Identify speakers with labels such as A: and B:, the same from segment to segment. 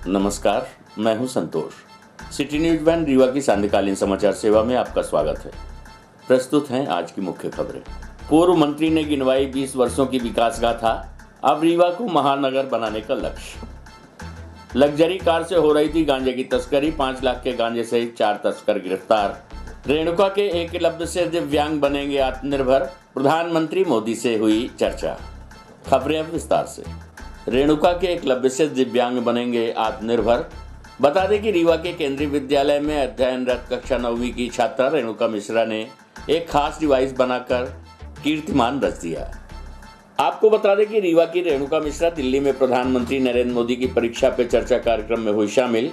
A: नमस्कार, मैं हूं संतोष। सिटी न्यूज वैन रीवा की सांध्यकालीन समाचार सेवा में आपका स्वागत है। प्रस्तुत हैं आज की मुख्य खबरें। पूर्व मंत्री ने गिनवाई 20 वर्षों की विकास गाथा, अब रीवा को महानगर बनाने का लक्ष्य। लग्जरी कार से हो रही थी गांजे की तस्करी, 5 लाख के गांजे सहित 4 तस्कर गिरफ्तार। रेणुका के एकलव्य से दिव्यांग बनेंगे आत्मनिर्भर, प्रधानमंत्री मोदी से हुई चर्चा। खबरें अब विस्तार से। रेणुका के एकलव्य से दिव्यांग बनेंगे आत्मनिर्भर। बता दें कि रीवा के केंद्रीय विद्यालय में अध्ययनरत कक्षा 9वीं की छात्रा रेणुका मिश्रा ने एक खास डिवाइस बनाकर कीर्तिमान रच दिया। आपको बता दें कि रीवा की रेणुका मिश्रा दिल्ली में प्रधानमंत्री नरेंद्र मोदी की परीक्षा पे चर्चा कार्यक्रम में हुई शामिल।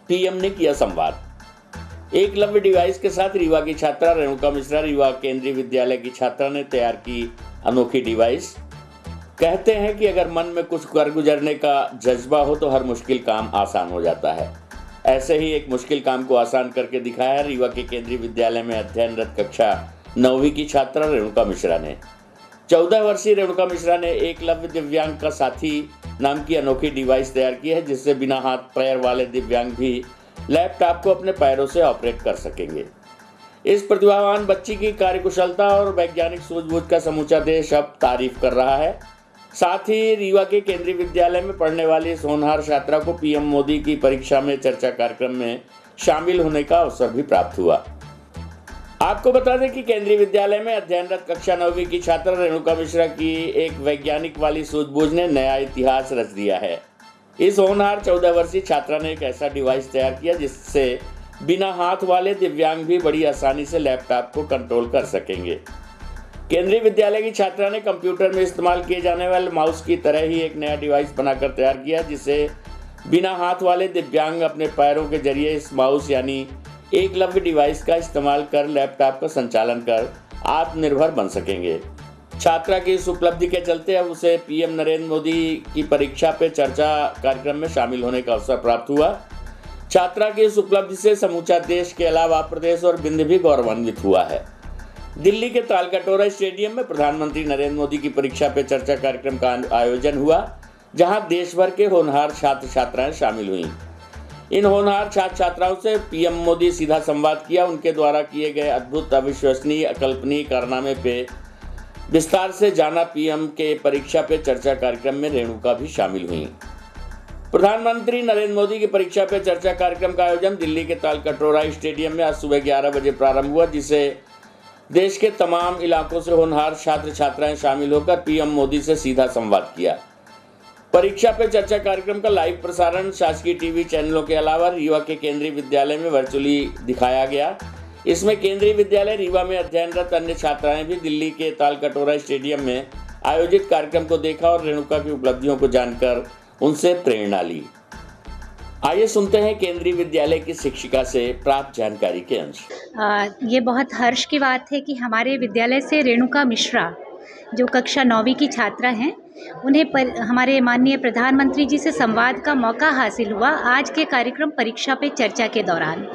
A: पीएम ने किया संवाद। एकलव्य डिवाइस के साथ रीवा की छात्रा रेणुका मिश्रा रीवा केंद्रीय विद्यालय की छात्रा ने तैयार की अनोखी डिवाइस। कहते हैं कि अगर मन में कुछ कर गुजरने का जज्बा हो तो हर मुश्किल काम आसान हो जाता है। ऐसे ही एक मुश्किल काम को आसान करके दिखाया है रीवा के केंद्रीय विद्यालय में अध्ययनरत कक्षा 9वीं की छात्रा रेणुका मिश्रा ने। 14 वर्षीय रेणुका मिश्रा ने एकलव्य दिव्यांग का साथी नाम की अनोखी डिवाइस तैयार की है, जिससे बिना हाथ पैर वाले दिव्यांग भी लैपटॉप को अपने पैरों से ऑपरेट कर सकेंगे। इस प्रतिभावान बच्ची की कार्यकुशलता और वैज्ञानिक सूझबूझ का समूचा देश अब तारीफ कर रहा है। साथ ही रीवा के केंद्रीय विद्यालय में पढ़ने वाली इस होनहार छात्रा को पीएम मोदी की परीक्षा में चर्चा कार्यक्रम में शामिल होने का अवसर भी प्राप्त हुआ। आपको बता दें कि केंद्रीय विद्यालय में अध्ययनरत कक्षा 9वीं की छात्रा रेणुका मिश्रा की एक वैज्ञानिक वाली सूझबूझ ने नया इतिहास रच दिया है। इस होनहार 14 वर्षीय छात्रा ने एक ऐसा डिवाइस तैयार किया जिससे बिना हाथ वाले दिव्यांग भी बड़ी आसानी से लैपटॉप को कंट्रोल कर सकेंगे। केंद्रीय विद्यालय की छात्रा ने कंप्यूटर में इस्तेमाल किए जाने वाले माउस की तरह ही एक नया डिवाइस बनाकर तैयार किया, जिसे बिना हाथ वाले दिव्यांग अपने पैरों के जरिए इस माउस यानी एकलव्य डिवाइस का इस्तेमाल कर लैपटॉप का संचालन कर आत्मनिर्भर बन सकेंगे। छात्रा की इस उपलब्धि के चलते अब उसे पीएम नरेंद्र मोदी की परीक्षा पे चर्चा कार्यक्रम में शामिल होने का अवसर प्राप्त हुआ। छात्रा की इस उपलब्धि से समूचा देश के अलावा प्रदेश और विंध्य भी गौरवान्वित हुआ है। दिल्ली के तालकटोरा स्टेडियम में प्रधानमंत्री नरेंद्र मोदी की परीक्षा पे चर्चा कार्यक्रम का आयोजन हुआ, जहां देश भर के होनहार छात्र छात्राएं शामिल हुईं। इन होनहार छात्र छात्राओं से पीएम मोदी सीधा संवाद किया। उनके द्वारा किए गए अद्भुत, अविश्वसनीय, अकल्पनीय कारनामे पे विस्तार से जाना। पीएम के परीक्षा पे चर्चा कार्यक्रम में रेणुका भी शामिल हुई। प्रधानमंत्री नरेंद्र मोदी की परीक्षा पे चर्चा कार्यक्रम का आयोजन दिल्ली के तालकटोरा स्टेडियम में आज सुबह 11 बजे प्रारंभ हुआ, जिसे देश के तमाम इलाकों से होनहार छात्र छात्राएं शामिल होकर पीएम मोदी से सीधा संवाद किया। परीक्षा पे चर्चा कार्यक्रम का लाइव प्रसारण शासकीय टीवी चैनलों के अलावा रीवा के केंद्रीय विद्यालय में वर्चुअली दिखाया गया। इसमें केंद्रीय विद्यालय रीवा में अध्ययनरत अन्य छात्राएं भी दिल्ली के तालकटोरा स्टेडियम में आयोजित कार्यक्रम को देखा और रेणुका की उपलब्धियों को जानकर उनसे प्रेरणा ली। आइए सुनते हैं केंद्रीय विद्यालय की शिक्षिका से प्राप्त जानकारी के अंश।
B: ये बहुत हर्ष की बात है कि हमारे विद्यालय से रेणुका मिश्रा, जो कक्षा 9वीं की छात्रा हैं, उन्हें हमारे माननीय प्रधानमंत्री जी से संवाद का मौका हासिल हुआ। आज के कार्यक्रम परीक्षा पे चर्चा के दौरान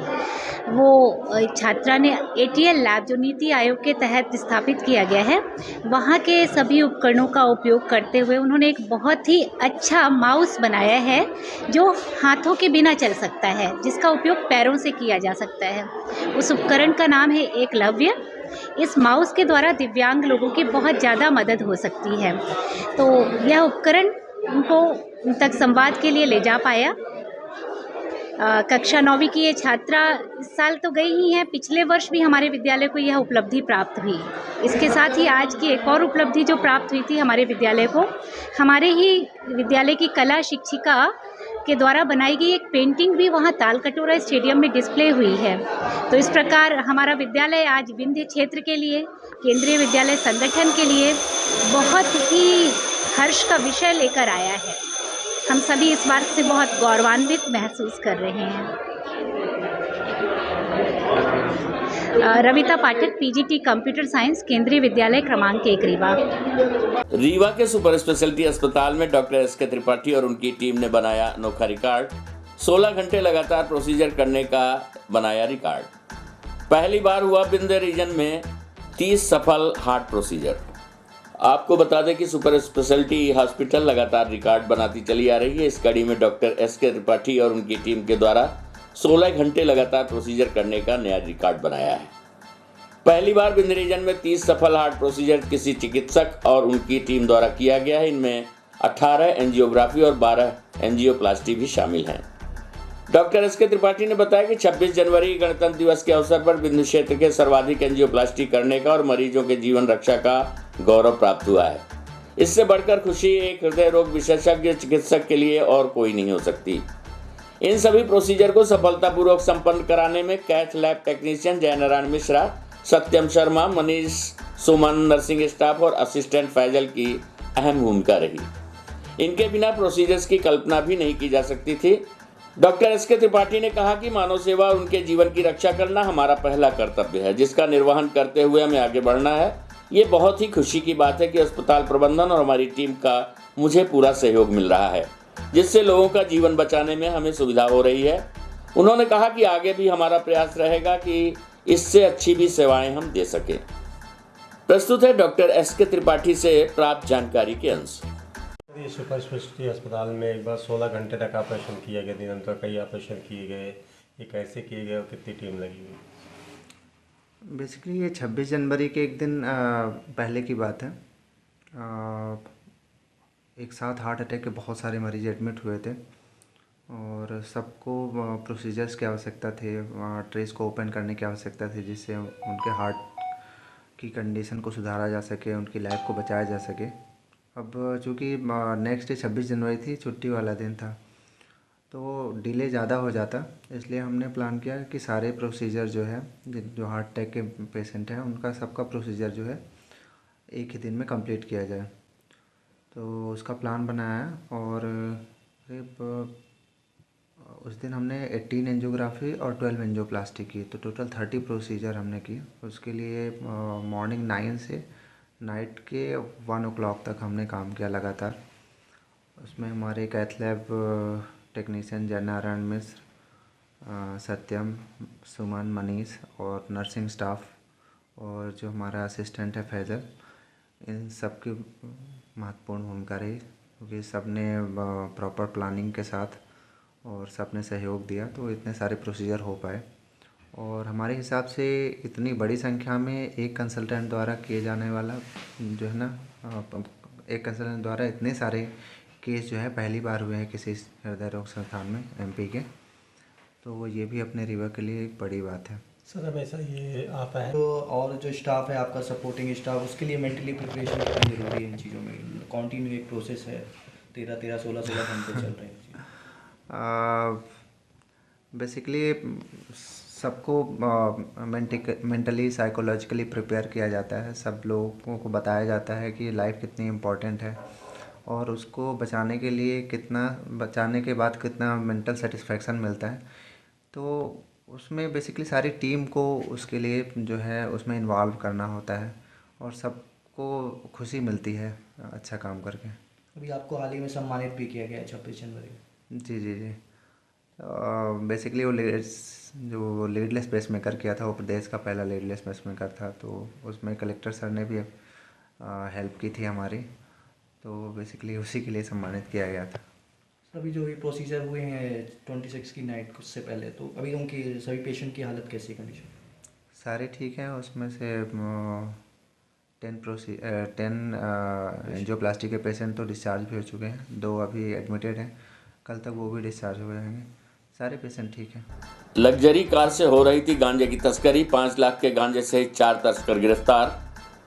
B: वो छात्रा ने ATL लैब, जो नीति आयोग के तहत स्थापित किया गया है, वहाँ के सभी उपकरणों का उपयोग करते हुए उन्होंने एक बहुत ही अच्छा माउस बनाया है जो हाथों के बिना चल सकता है, जिसका उपयोग पैरों से किया जा सकता है। उस उपकरण का नाम है एकलव्य। इस माउस के द्वारा दिव्यांग लोगों की बहुत ज़्यादा मदद हो सकती है। तो यह उपकरण उनको उन तक संवाद के लिए ले जा पाया। कक्षा 9वीं की ये छात्रा इस साल तो गई ही है, पिछले वर्ष भी हमारे विद्यालय को यह उपलब्धि प्राप्त हुई। इसके साथ ही आज की एक और उपलब्धि जो प्राप्त हुई थी हमारे विद्यालय को, हमारे ही विद्यालय की कला शिक्षिका के द्वारा बनाई गई एक पेंटिंग भी वहाँ तालकटोरा स्टेडियम में डिस्प्ले हुई है। तो इस प्रकार हमारा विद्यालय आज विंध्य क्षेत्र के लिए, केंद्रीय विद्यालय संगठन के लिए बहुत ही हर्ष का विषय लेकर आया है। हम सभी इस बात से बहुत गौरवान्वित महसूस कर रहे हैं। रविता पाठक, PGT कंप्यूटर साइंस, केंद्रीय विद्यालय क्रमांक 1 रीवा।
A: रीवा के सुपर स्पेशलिटी अस्पताल में डॉक्टर SK त्रिपाठी और उनकी टीम ने बनाया अनोखा रिकॉर्ड। 16 घंटे लगातार प्रोसीजर करने का बनाया रिकॉर्ड। पहली बार हुआ विंध्य रीजन में 30 सफल हार्ट प्रोसीजर। आपको बता दें कि सुपर स्पेशलिटी हॉस्पिटल लगातार रिकॉर्ड बनाती चली आ रही है। इस कड़ी में डॉक्टर एस.के. त्रिपाठी और उनकी टीम के द्वारा 16 घंटे लगातार प्रोसीजर करने का नया रिकॉर्ड बनाया है। पहली बार विंध्य रीजन में 30 सफल हार्ट प्रोसीजर किसी चिकित्सक और उनकी टीम द्वारा किया गया है। इनमें 18 एंजियोग्राफी और 12 एंजियोप्लास्टी भी शामिल हैं। Doctor S K. त्रिपाठी ने बताया कि 26 जनवरी गणतंत्र दिवस के अवसर पर विंध्य क्षेत्र के सर्वाधिक एंजियोप्लास्टी करने का और मरीजों के जीवन रक्षा का गौरव प्राप्त हुआ है। इससे बढ़कर खुशी एक हृदय रोग विशेषज्ञ चिकित्सक के लिए और कोई नहीं हो सकती। इन सभी प्रोसीजर को सफलतापूर्वक संपन्न कराने में cath lab technician Jayanarayan Mishra, Satyam Sharma, Manish, Suman, nursing staff और असिस्टेंट फैजल की अहम भूमिका रही। इनके बिना प्रोसीजर्स की कल्पना भी नहीं की जा सकती थी। Doctor S K. त्रिपाठी ने कहा कि मानव सेवा और उनके जीवन की रक्षा करना हमारा पहला कर्तव्य है, जिसका निर्वहन करते हुए हमें आगे बढ़ना है। ये बहुत ही खुशी की बात है कि अस्पताल प्रबंधन और हमारी टीम का मुझे पूरा सहयोग मिल रहा है, जिससे लोगों का जीवन बचाने में हमें सुविधा हो रही है। उन्होंने कहा कि आगे भी हमारा प्रयास रहेगा कि इससे अच्छी भी सेवाएं हम दे सकें। प्रस्तुत है डॉक्टर एस.के. त्रिपाठी से प्राप्त जानकारी के अंश।
C: सुपर स्पेशलिटी अस्पताल में एक बार 16 घंटे तक ऑपरेशन किया गया। निरंतर कई ऑपरेशन किए गए। ये कैसे किए गए और कितनी टीम लगी हुई?
D: बेसिकली ये 26 जनवरी के एक दिन पहले की बात है। एक साथ हार्ट अटैक के बहुत सारे मरीज एडमिट हुए थे और सबको प्रोसीजर्स की आवश्यकता थे, ट्रेस को ओपन करने की आवश्यकता थी, जिससे उनके हार्ट की कंडीशन को सुधारा जा सके, उनकी लाइफ को बचाया जा सके। अब चूँकि नेक्स्ट डे 26 जनवरी थी, छुट्टी वाला दिन था, तो डिले ज़्यादा हो जाता, इसलिए हमने प्लान किया कि सारे प्रोसीजर जो है, जो हार्ट अटैक के पेशेंट हैं उनका सबका प्रोसीजर जो है एक ही दिन में कंप्लीट किया जाए। तो उसका प्लान बनाया और करीब उस दिन हमने 18 एंजियोग्राफी और 12 एंजियोप्लास्टी की, तो टोटल 30 प्रोसीजर हमने किए। उसके लिए मॉर्निंग 9 से नाइट के 1 o'clock तक हमने काम किया लगातार। उसमें हमारे कैथ लैब टेक्नीशियन जयनारायण मिश्र, सत्यम, सुमन, मनीष और नर्सिंग स्टाफ और जो हमारा असिस्टेंट है फैजल, इन सब की महत्वपूर्ण भूमिका रही, क्योंकि सब ने प्रॉपर प्लानिंग के साथ और सब ने सहयोग दिया, तो इतने सारे प्रोसीजर हो पाए। और हमारे हिसाब से इतनी बड़ी संख्या में एक कंसल्टेंट द्वारा किए जाने वाला जो है ना, एक कंसल्टेंट द्वारा इतने सारे केस जो है पहली बार हुए हैं किसी हृदय रोग संस्थान में एमपी के, तो ये भी अपने रीवा के लिए एक बड़ी बात है।
C: सर अब ऐसा ये आप है
E: तो और जो स्टाफ है आपका सपोर्टिंग स्टाफ, उसके लिए मेंटली प्रिपरेशन कितनी ज़रूरी है इन चीज़ों में? कॉन्टीन्यू एक प्रोसेस है, 16 घंटे चल रहे हैं।
D: बेसिकली सबको मेंटली साइकोलॉजिकली प्रिपेयर किया जाता है। सब लोगों को बताया जाता है कि लाइफ कितनी इम्पोर्टेंट है और उसको बचाने के लिए बचाने के बाद कितना मेंटल सेटिस्फेक्शन मिलता है। तो उसमें बेसिकली सारी टीम को उसके लिए जो है उसमें इन्वॉल्व करना होता है और सबको खुशी मिलती है अच्छा काम करके।
E: अभी आपको हाल ही में सम्मानित भी किया गया है 26 जनवरी।
D: जी। बेसिकली वो लीडलेस पेसमेकर किया था, वो प्रदेश का पहला लीडलेस पेसमेकर था, तो उसमें कलेक्टर सर ने भी हेल्प की थी हमारी, तो बेसिकली उसी के लिए सम्मानित किया गया था।
E: अभी जो ये प्रोसीजर हुए हैं 26 की नाइट से पहले, तो अभी उनकी सभी पेशेंट की हालत कैसी कंडीशन?
D: सारे ठीक हैं। उसमें से 10 एंजियोप्लास्टी के पेशेंट तो डिस्चार्ज भी हो चुके हैं, 2 अभी एडमिटेड हैं, कल तक वो भी डिस्चार्ज हो जाएंगे। सारे पेशेंट ठीक हैं।
A: लग्जरी कार से हो रही थी गांजे की तस्करी, 5 लाख के गांजे सहित 4 तस्कर गिरफ्तार।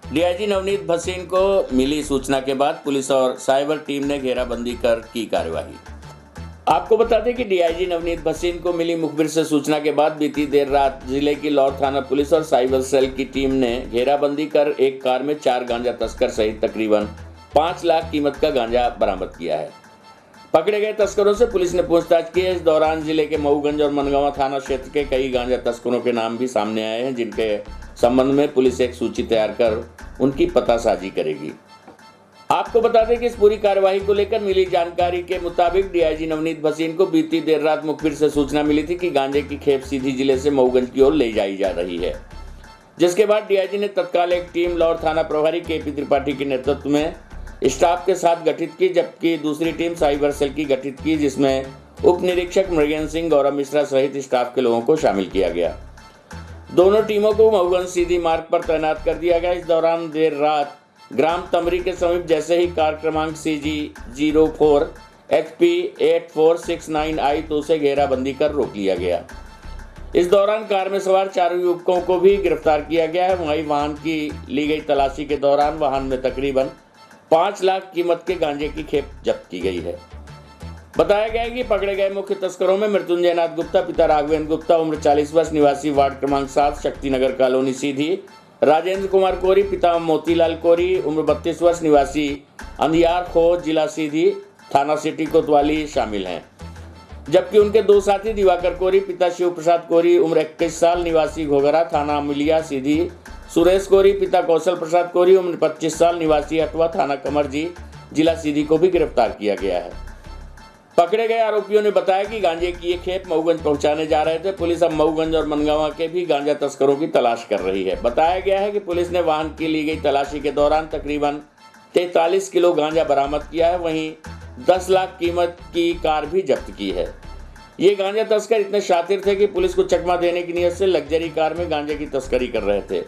A: डीआईजी नवनीत भसीन को मिली सूचना के बाद पुलिस और साइबर टीम ने घेराबंदी कर की कार्यवाही। आपको बता दें कि डीआईजी नवनीत भसीन को मिली मुखबिर से सूचना के बाद बीती देर रात जिले की लौर थाना पुलिस और साइबर सेल की टीम ने घेराबंदी कर एक कार में 4 गांजा तस्कर सहित तकरीबन 5 लाख कीमत का गांजा बरामद किया है। पकड़े गए तस्करों से पुलिस ने पूछताछ की है। इस दौरान जिले के मऊगंज और मनगांवा थाना क्षेत्र के कई गांजा तस्करों के नाम भी सामने आए हैं, जिनके संबंध में पुलिस एक सूची तैयार कर उनकी पतासाजी करेगी। आपको बता दें कि इस पूरी कार्यवाही को लेकर मिली जानकारी के मुताबिक डीआईजी नवनीत भसीन को बीती देर रात मुखबिर से सूचना मिली थी कि गांजे की खेप सीधी जिले से मऊगंज की ओर ले जाई जा रही है। जिसके बाद डीआईजी ने तत्काल एक टीम लाहौर थाना प्रभारी केपी त्रिपाठी के नेतृत्व में स्टाफ के साथ गठित की, जबकि दूसरी टीम साइबर सेल की गठित की, जिसमें उप निरीक्षक मृगेंद्र सिंह, गौरव मिश्रा सहित स्टाफ के लोगों को शामिल किया गया। दोनों टीमों को मऊगंज सीधी मार्ग पर तैनात कर दिया गया। इस दौरान देर रात ग्राम तमरी के समीप जैसे ही कार क्रमांक CG04 HP 8469 तो उसे घेराबंदी कर रोक लिया गया। इस दौरान कार में सवार 4 युवकों को भी गिरफ्तार किया गया है। वहीं वाहन की ली गई तलाशी के दौरान वाहन में तकरीबन 5 लाख कीमत के गांजे की खेप जब्त की गई है। बताया गया है कि पकड़े गए मुख्य तस्करों में मृत्युंजय नाथ गुप्ता पिता राघवेंद्र गुप्ता उम्र 40 वर्ष निवासी वार्ड क्रमांक 7 शक्तिनगर कॉलोनी सीधी, राजेंद्र कुमार कोरी पिता मोतीलाल कोरी उम्र 32 वर्ष निवासी अंधियार खो जिला सीधी थाना सिटी कोतवाली शामिल हैं, जबकि उनके 2 साथी दिवाकर कोरी पिता शिव प्रसाद कोरी उम्र 21 साल निवासी घोघरा थाना मिलिया सीधी, सुरेश कोरी पिता कौशल प्रसाद कोरी उम्र 25 साल निवासी हटवा थाना कमरजी जिला सीधी को भी गिरफ्तार किया गया है। पकड़े गए आरोपियों ने बताया कि गांजे की ये खेप मऊगंज पहुंचाने जा रहे थे। पुलिस अब मऊगंज और मनगांवा के भी गांजा तस्करों की तलाश कर रही है। बताया गया है कि पुलिस ने वाहन की ली गई तलाशी के दौरान तकरीबन 43 किलो गांजा बरामद किया है। वहीं 10 लाख कीमत की कार भी जब्त की है। ये गांजा तस्कर इतने शातिर थे कि पुलिस को चकमा देने की नीयत से लग्जरी कार में गांजे की तस्करी कर रहे थे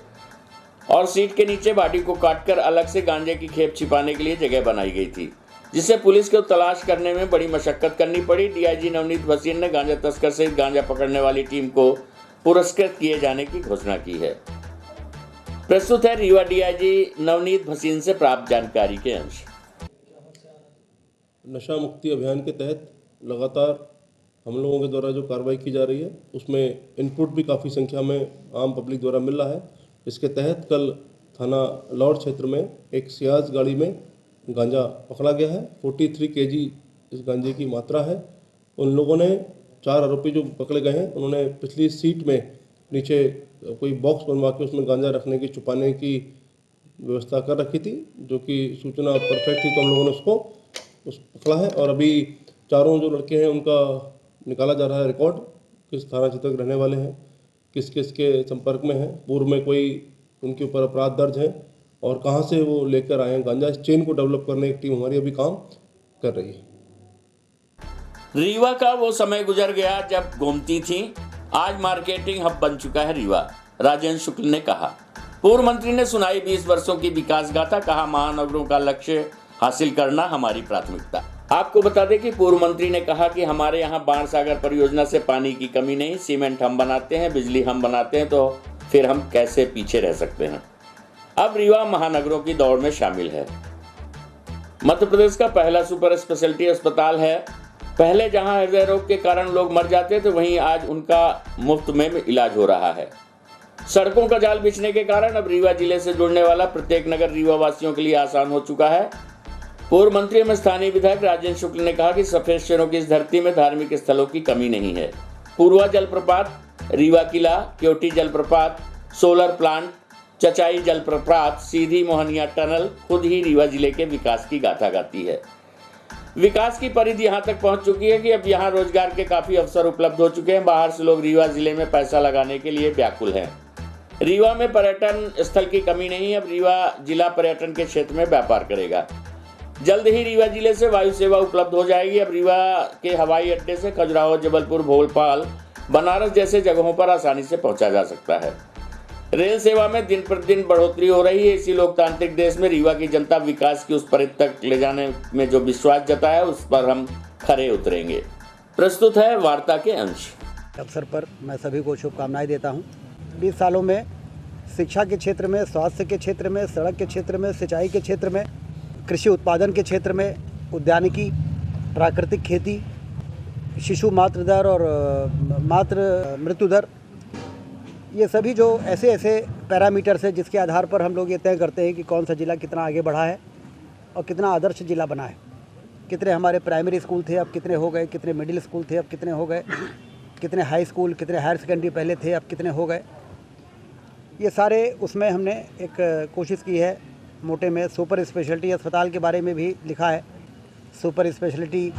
A: और सीट के नीचे बॉडी को काटकर अलग से गांजे की खेप छिपाने के लिए जगह बनाई गई थी, जिससे पुलिस को तलाश करने में बड़ी मशक्कत करनी पड़ी। डीआईजी नवनीत भसीन ने गांजा तस्कर सहित गांजा पकड़ने वाली टीम को पुरस्कृत किए जाने की घोषणा की है। प्रस्तुत है रीवा डीआईजी नवनीत भसीन से प्राप्त जानकारी के अंश।
F: नशा मुक्ति अभियान के तहत लगातार हम लोगों के द्वारा जो कार्रवाई की जा रही है उसमें इनपुट भी काफ़ी संख्या में आम पब्लिक द्वारा मिल रहा है। इसके तहत कल थाना लाहौर क्षेत्र में एक सियाज गाड़ी में गांजा पकड़ा गया है। 43 kg इस गांजे की मात्रा है। उन लोगों ने 4 आरोपी जो पकड़े गए हैं उन्होंने पिछली सीट में नीचे कोई बॉक्स बनवा के उसमें गांजा रखने की छुपाने की व्यवस्था कर रखी थी, जो कि सूचना परफेक्ट थी तो हम लोगों ने उसको पकड़ा है। और अभी चारों जो लड़के हैं उनका निकाला जा रहा है रिकॉर्ड, किस थाना क्षेत्र के रहने वाले हैं, किस किस के संपर्क में हैं, पूर्व में कोई उनके ऊपर अपराध दर्ज है और कहां से वो लेकर आए हैं गांजा। इस चेन को डेवलप करने एक टीम हमारी अभी काम कर रही है।
A: रीवा का वो समय गुजर गया जब गोमती थी, आज मार्केटिंग हब बन चुका है रीवा, राजेंद्र शुक्ल ने कहा। पूर्व मंत्री ने सुनाई 20 वर्षों की विकास गाथा, कहा महानगरों का लक्ष्य हासिल करना हमारी प्राथमिकता। आपको बता दें कि पूर्व मंत्री ने कहा कि हमारे यहाँ बाणसागर परियोजना से पानी की कमी नहीं, सीमेंट हम बनाते हैं, बिजली हम बनाते हैं, तो फिर हम कैसे पीछे रह सकते हैं। अब रीवा महानगरों की दौड़ में शामिल है। मध्य प्रदेश का पहला सुपर स्पेशलिटी अस्पताल है। पहले जहां हृदय रोग के कारण लोग मर जाते थे, वहीं आज उनका मुफ्त में इलाज हो रहा है। सड़कों का जाल बिछने के कारण अब रीवा जिले से जुड़ने वाला प्रत्येक नगर रीवा वासियों के लिए आसान हो चुका है। पूर्व मंत्री एवं स्थानीय विधायक राजेंद्र शुक्ल ने कहा कि सफेद शेरों की इस धरती में धार्मिक स्थलों की कमी नहीं है। पूर्वा जलप्रपात, रीवा किला, क्योटी जलप्रपात, सोलर प्लांट, चचाई जलप्रपात, सीधी मोहनिया टनल खुद ही रीवा जिले के विकास की गाथा गाती है। विकास की परिधि यहाँ तक पहुँच चुकी है कि अब यहाँ रोजगार के काफी अवसर उपलब्ध हो चुके हैं। बाहर से लोग रीवा जिले में पैसा लगाने के लिए व्याकुल हैं। रीवा में पर्यटन स्थल की कमी नहीं है। अब रीवा जिला पर्यटन के क्षेत्र में व्यापार करेगा। जल्द ही रीवा जिले से वायु सेवा उपलब्ध हो जाएगी। अब रीवा के हवाई अड्डे से खजुराहो, जबलपुर, भोपाल, बनारस जैसे जगहों पर आसानी से पहुंचा जा सकता है। रेल सेवा में दिन प्रतिदिन बढ़ोतरी हो रही है। इसी लोकतांत्रिक देश में रीवा की जनता विकास की उस परिधि तक ले जाने में जो विश्वास जताया, उस पर हम खरे उतरेंगे। प्रस्तुत है वार्ता के अंश।
G: अवसर पर मैं सभी को शुभकामनाएं देता हूं। 20 सालों में शिक्षा के क्षेत्र में, स्वास्थ्य के क्षेत्र में, सड़क के क्षेत्र में, सिंचाई के क्षेत्र में, कृषि उत्पादन के क्षेत्र में, उद्यानिकी, प्राकृतिक खेती, शिशु मातृ दर और मातृ मृत्यु दर, ये सभी जो ऐसे पैरामीटर्स है जिसके आधार पर हम लोग ये तय करते हैं कि कौन सा ज़िला कितना आगे बढ़ा है और कितना आदर्श ज़िला बना है। कितने हमारे प्राइमरी स्कूल थे, अब कितने हो गए, कितने मिडिल स्कूल थे, अब कितने हो गए, कितने हाई स्कूल, कितने हायर सेकेंडरी पहले थे, अब कितने हो गए। ये सारे उसमें हमने एक कोशिश की है। मोटे में सुपर स्पेशलिटी अस्पताल के बारे में भी लिखा है। सुपर स्पेशलिटी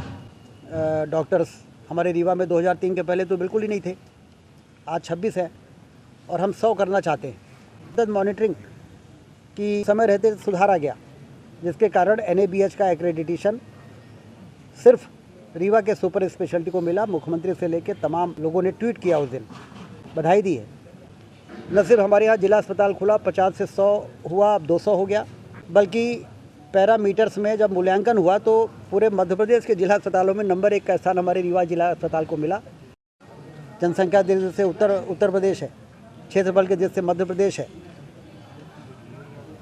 G: डॉक्टर्स हमारे रीवा में 2003 के पहले तो बिल्कुल ही नहीं थे, आज 26 है और हम 100 करना चाहते हैं। सतत मॉनिटरिंग की समय रहते सुधारा गया, जिसके कारण NABH का एक्रेडिटेशन सिर्फ रीवा के सुपर स्पेशलिटी को मिला। मुख्यमंत्री से लेकर तमाम लोगों ने ट्वीट किया, उस दिन बधाई दी है। न सिर्फ हमारे यहाँ जिला अस्पताल खुला, 50 से 100 हुआ, अब 200 हो गया, बल्कि पैरामीटर्स में जब मूल्यांकन हुआ तो पूरे मध्य प्रदेश के जिला अस्पतालों में नंबर 1 का स्थान हमारे रीवा जिला अस्पताल को मिला। जनसंख्या दृष्टि से उत्तर प्रदेश है, क्षेत्रफल के दृष्टि से मध्य प्रदेश है।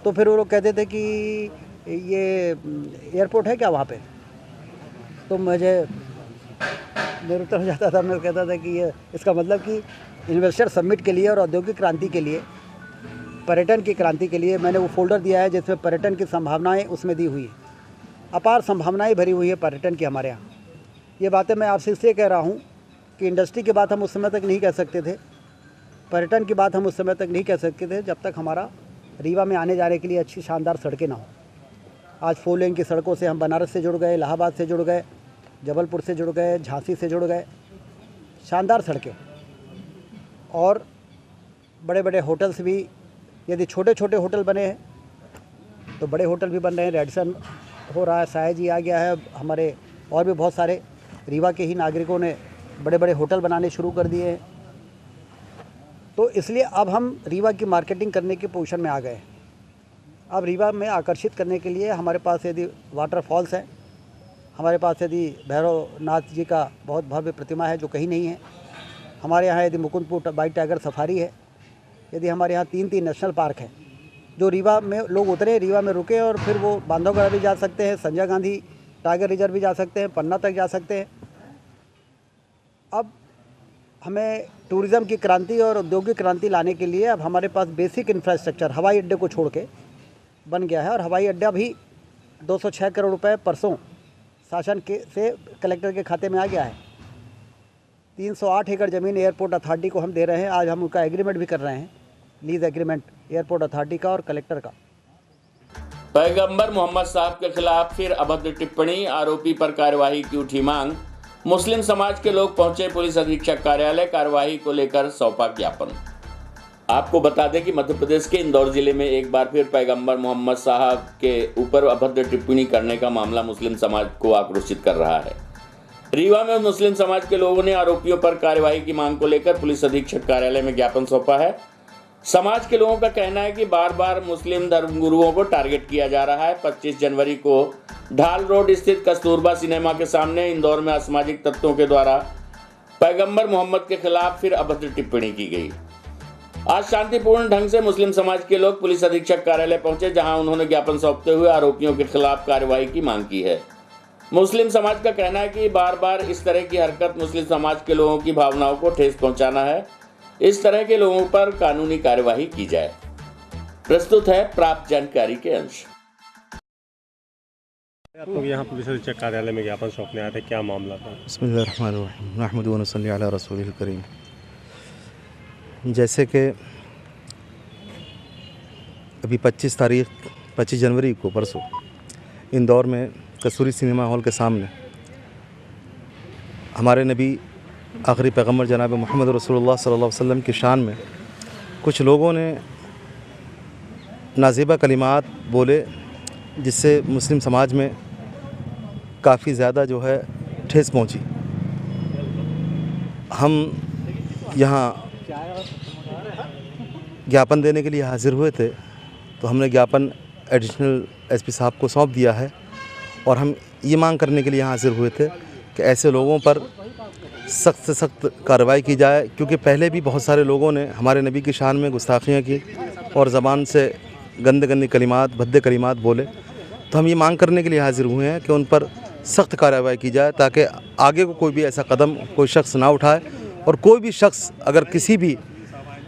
G: तो फिर वो लोग कहते थे कि ये एयरपोर्ट है क्या वहाँ पे, तो मुझे निरुत्तर हो जाता था। मैं कहता था कि ये इसका मतलब कि इन्वेस्टर समिट के लिए और औद्योगिक क्रांति के लिए, पर्यटन की क्रांति के लिए मैंने वो फोल्डर दिया है जिसमें पर्यटन की संभावनाएं उसमें दी हुई है। अपार संभावनाएं भरी हुई है पर्यटन की हमारे यहाँ। ये बातें मैं आपसे इसलिए कह रहा हूँ कि इंडस्ट्री की बात हम उस समय तक नहीं कह सकते थे, पर्यटन की बात हम उस समय तक नहीं कह सकते थे जब तक हमारा रीवा में आने जाने के लिए अच्छी शानदार सड़कें ना हो। आज 4 लेन की सड़कों से हम बनारस से जुड़ गए, इलाहाबाद से जुड़ गए, जबलपुर से जुड़ गए, झांसी से जुड़ गए, शानदार सड़कें। और बड़े बड़े होटल्स भी, यदि छोटे छोटे होटल बने हैं तो बड़े होटल भी बन रहे हैं। रेडिसन हो रहा है, सायाजी आ गया है, हमारे और भी बहुत सारे रीवा के ही नागरिकों ने बड़े बड़े होटल बनाने शुरू कर दिए हैं। तो इसलिए अब हम रीवा की मार्केटिंग करने की पोजीशन में आ गए। अब रीवा में आकर्षित करने के लिए हमारे पास यदि वाटरफॉल्स हैं, हमारे पास यदि भैरवनाथ जी का बहुत भव्य प्रतिमा है जो कहीं नहीं है, हमारे यहाँ यदि मुकुंदपुर वाइट टाइगर सफारी है, यदि हमारे यहाँ 3 नेशनल पार्क हैं जो रीवा में लोग उतरे, रीवा में रुके और फिर वो बांधवगढ़ भी जा सकते हैं, संजय गांधी टाइगर रिजर्व भी जा सकते हैं, पन्ना तक जा सकते हैं। अब हमें टूरिज़्म की क्रांति और औद्योगिक क्रांति लाने के लिए अब हमारे पास बेसिक इंफ्रास्ट्रक्चर हवाई अड्डे को छोड़ के बन गया है। और हवाई अड्डा भी 206 करोड़ रुपए परसों शासन के से कलेक्टर के खाते में आ गया है। 308 एकड़ ज़मीन एयरपोर्ट अथॉरिटी को हम दे रहे हैं। आज हम उनका एग्रीमेंट भी कर रहे हैं, लीज एग्रीमेंट एयरपोर्ट अथॉरिटी का और कलेक्टर का।
A: पैगंबर मोहम्मद साहब के खिलाफ फिर अभद्र टिप्पणी, आरोपी पर कार्यवाही की उठी मांग। मुस्लिम समाज के लोग पहुंचे पुलिस अधीक्षक कार्यालय, कार्यवाही को लेकर सौंपा ज्ञापन। आपको बता दें कि मध्य प्रदेश के इंदौर जिले में एक बार फिर पैगंबर मोहम्मद साहब के ऊपर अभद्र टिप्पणी करने का मामला मुस्लिम समाज को आक्रोशित कर रहा है। रीवा में मुस्लिम समाज के लोगों ने आरोपियों पर कार्यवाही की मांग को लेकर पुलिस अधीक्षक कार्यालय में ज्ञापन सौंपा है। समाज के लोगों का कहना है कि बार बार मुस्लिम धर्मगुरुओं को टारगेट किया जा रहा है। 25 जनवरी को ढाल रोड स्थित कस्तूरबा सिनेमा के सामने इंदौर में असामाजिक तत्वों के द्वारा पैगंबर मोहम्मद के खिलाफ फिर अभद्र टिप्पणी की गई। आज शांतिपूर्ण ढंग से मुस्लिम समाज के लोग पुलिस अधीक्षक कार्यालय पहुंचे, जहां उन्होंने ज्ञापन सौंपते हुए आरोपियों के खिलाफ कार्रवाई की मांग की है। मुस्लिम समाज का कहना है कि बार बार इस तरह की हरकत मुस्लिम समाज के लोगों की भावनाओं को ठेस पहुंचाना है। इस तरह के लोगों पर कानूनी कार्यवाही की जाए। प्रस्तुत है प्राप्त जानकारी के अंश।
C: आप लोग यहाँ पुलिस अधीक्षक कार्यालय में ज्ञापन सौंपने आए थे, क्या मामला था?
H: बिस्मिल्लाहिर्रहमानिर्रहीम, नहमदुहु व नसल्ली अला रसूलिल करीम। जैसे कि अभी 25 जनवरी को परसों इंदौर में कस्तूरी सिनेमा हॉल के सामने हमारे नबी आखिरी पैगम्बर जनाब मोहम्मद रसूलुल्लाह सल्लल्लाहु अलैहि वसल्लम की शान में कुछ लोगों ने नाज़ेबा कलिमात बोले, जिससे मुस्लिम समाज में काफ़ी ज़्यादा जो है ठेस पहुंची। हम यहाँ ज्ञापन देने के लिए हाजिर हुए थे, तो हमने ज्ञापन एडिशनल एसपी साहब को सौंप दिया है और हम ये मांग करने के लिए हाजिर हुए थे कि ऐसे लोगों पर सख्त से सख्त कार्रवाई की जाए, क्योंकि पहले भी बहुत सारे लोगों ने हमारे नबी की शान में गुस्ताखियाँ की और ज़बान से गंदे गंदे कलिमात, भद्दे कलिमात बोले। तो हम ये मांग करने के लिए हाजिर हुए हैं कि उन पर सख्त कार्रवाई की जाए, ताकि आगे को कोई भी ऐसा कदम कोई शख्स ना उठाए। और कोई भी शख्स अगर किसी भी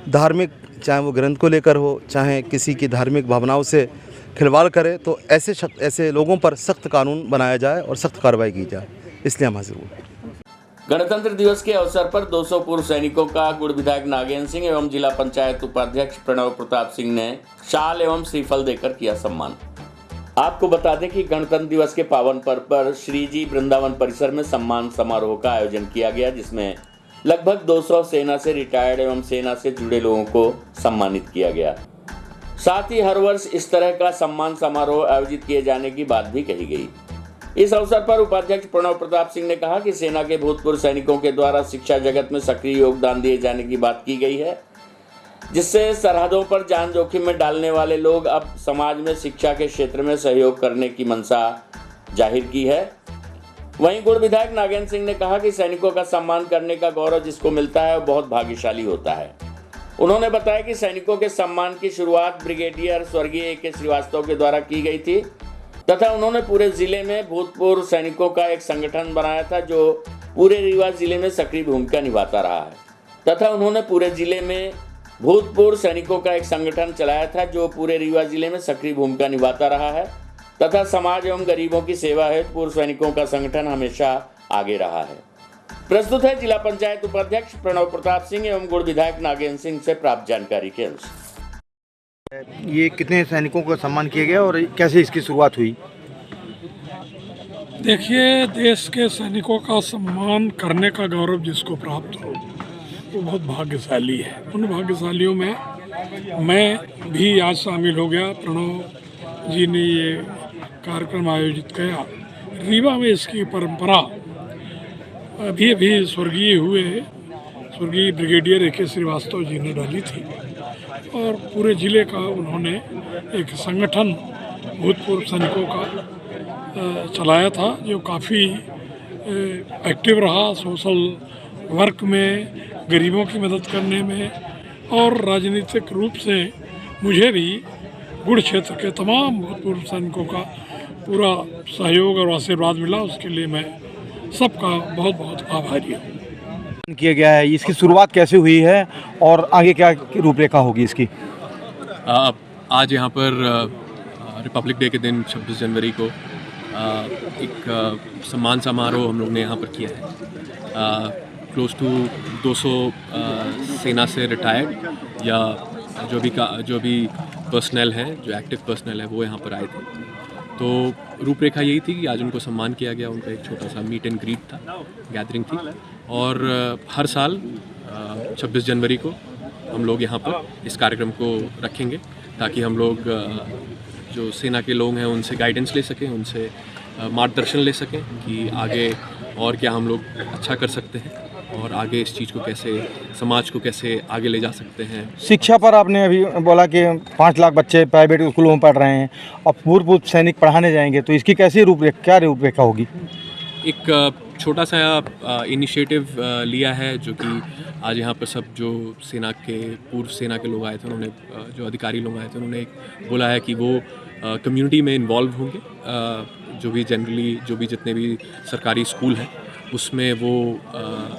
H: धार्मिक, चाहे वो ग्रंथ को लेकर हो, चाहे किसी की धार्मिक भावनाओं से खिलवाड़ करे, तो ऐसे लोगों पर सख्त कानून बनाया जाए और सख्त कार्रवाई की जाए। इसलिए हम हाजिर हुए।
A: गणतंत्र दिवस के अवसर पर 200 पूर्व सैनिकों का गुड़ विधायक नागेंद्र सिंह एवं जिला पंचायत उपाध्यक्ष प्रणव प्रताप सिंह ने शाल एवं श्रीफल देकर किया सम्मान। आपको बता दें कि गणतंत्र दिवस के पावन पर्व पर श्रीजी वृंदावन परिसर में सम्मान समारोह का आयोजन किया गया, जिसमें लगभग 200 सेना से रिटायर्ड एवं सेना से जुड़े लोगों को सम्मानित किया गया। साथ ही हर वर्ष इस तरह का सम्मान समारोह आयोजित किए जाने की बात भी कही गई। इस अवसर पर उपाध्यक्ष प्रणव प्रताप सिंह ने कहा कि सेना के भूतपूर्व सैनिकों के द्वारा शिक्षा जगत में सक्रिय योगदान दिए जाने की बात की गई है, जिससे सरहदों पर जान जोखिम में डालने वाले लोग अब समाज में शिक्षा के क्षेत्र में सहयोग करने की मंशा जाहिर की है। वहीं गुड़ विधायक नागेंद्र सिंह ने कहा कि सैनिकों का सम्मान करने का गौरव जिसको मिलता है वो बहुत भाग्यशाली होता है। उन्होंने बताया कि सैनिकों के सम्मान की शुरुआत ब्रिगेडियर स्वर्गीय A.K. श्रीवास्तव के द्वारा की गई थी तथा उन्होंने पूरे जिले में भूतपूर्व सैनिकों का एक संगठन बनाया था जो पूरे रीवा जिले में सक्रिय भूमिका निभाता रहा है तथा उन्होंने पूरे जिले में भूतपूर्व सैनिकों का एक संगठन चलाया था जो पूरे रीवा जिले में सक्रिय भूमिका निभाता रहा है तथा समाज एवं गरीबों की सेवा हेतु पूर्व सैनिकों का संगठन हमेशा आगे रहा है। प्रस्तुत है जिला पंचायत उपाध्यक्ष प्रणव प्रताप सिंह एवं गुड़ विधायक नागेंद्र सिंह से प्राप्त जानकारी के अनुसार।
I: ये कितने सैनिकों को सम्मान किया गया और कैसे इसकी शुरुआत हुई?
J: देखिए, देश के सैनिकों का सम्मान करने का गौरव जिसको प्राप्त हो वो बहुत भाग्यशाली है। उन भाग्यशालियों में मैं भी आज शामिल हो गया। प्रणव जी ने ये कार्यक्रम आयोजित किया। रीवा में इसकी परंपरा अभी स्वर्गीय ब्रिगेडियर A.K. श्रीवास्तव जी ने डाली थी और पूरे ज़िले का उन्होंने एक संगठन भूतपूर्व सैनिकों का चलाया था जो काफ़ी एक्टिव रहा सोशल वर्क में, गरीबों की मदद करने में और राजनीतिक रूप से मुझे भी गुड़ क्षेत्र के तमाम भूतपूर्व सैनिकों का पूरा सहयोग और आशीर्वाद मिला। उसके लिए मैं सबका बहुत बहुत आभारी हूँ।
I: किया गया है, इसकी शुरुआत कैसे हुई है और आगे क्या रूपरेखा होगी इसकी?
K: आज यहाँ पर रिपब्लिक डे के दिन 26 जनवरी को एक सम्मान समारोह हम लोग ने यहाँ पर किया है। क्लोज टू 200 सेना से रिटायर्ड या जो भी पर्सनल है, जो एक्टिव पर्सनल है, वो यहाँ पर आए थे। तो रूपरेखा यही थी कि आज उनको सम्मान किया गया। उनका एक छोटा सा मीट एंड ग्रीट था, गैदरिंग थी और हर साल 26 जनवरी को हम लोग यहाँ पर इस कार्यक्रम को रखेंगे ताकि हम लोग जो सेना के लोग हैं उनसे गाइडेंस ले सकें, उनसे मार्गदर्शन ले सकें कि आगे और क्या हम लोग अच्छा कर सकते हैं और आगे इस चीज़ को कैसे, समाज को कैसे आगे ले जा सकते हैं।
I: शिक्षा पर आपने अभी बोला कि 5 लाख बच्चे प्राइवेट स्कूलों में पढ़ रहे हैं और पूर्व सैनिक पढ़ाने जाएंगे, तो इसकी कैसी क्या रूपरेखा होगी?
K: एक छोटा सा इनिशिएटिव लिया है जो कि आज यहाँ पर सब जो पूर्व सेना के लोग आए थे, उन्होंने जो अधिकारी लोग आए थे, उन्होंने बोला है कि वो कम्युनिटी में इन्वॉल्व होंगे। जो भी जितने भी सरकारी स्कूल हैं उसमें वो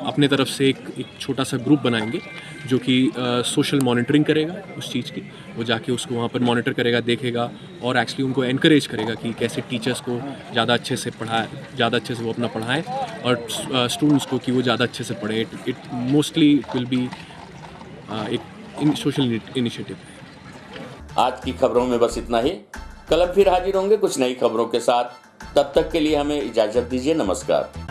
K: अपने तरफ से एक छोटा सा ग्रुप बनाएंगे जो कि सोशल मॉनिटरिंग करेगा उस चीज़ की। वो जाके उसको वहाँ पर मॉनिटर करेगा, देखेगा और एक्चुअली उनको एनकरेज करेगा कि कैसे टीचर्स को ज़्यादा अच्छे से वो अपना पढ़ाएं और स्टूडेंट्स को कि वो ज़्यादा अच्छे से पढ़ें। इट मोस्टली विल बी एक सोशल इनिशिएटिव।
A: आज की खबरों में बस इतना ही। कल फिर हाजिर होंगे कुछ नई खबरों के साथ। तब तक के लिए हमें इजाज़त दीजिए। नमस्कार।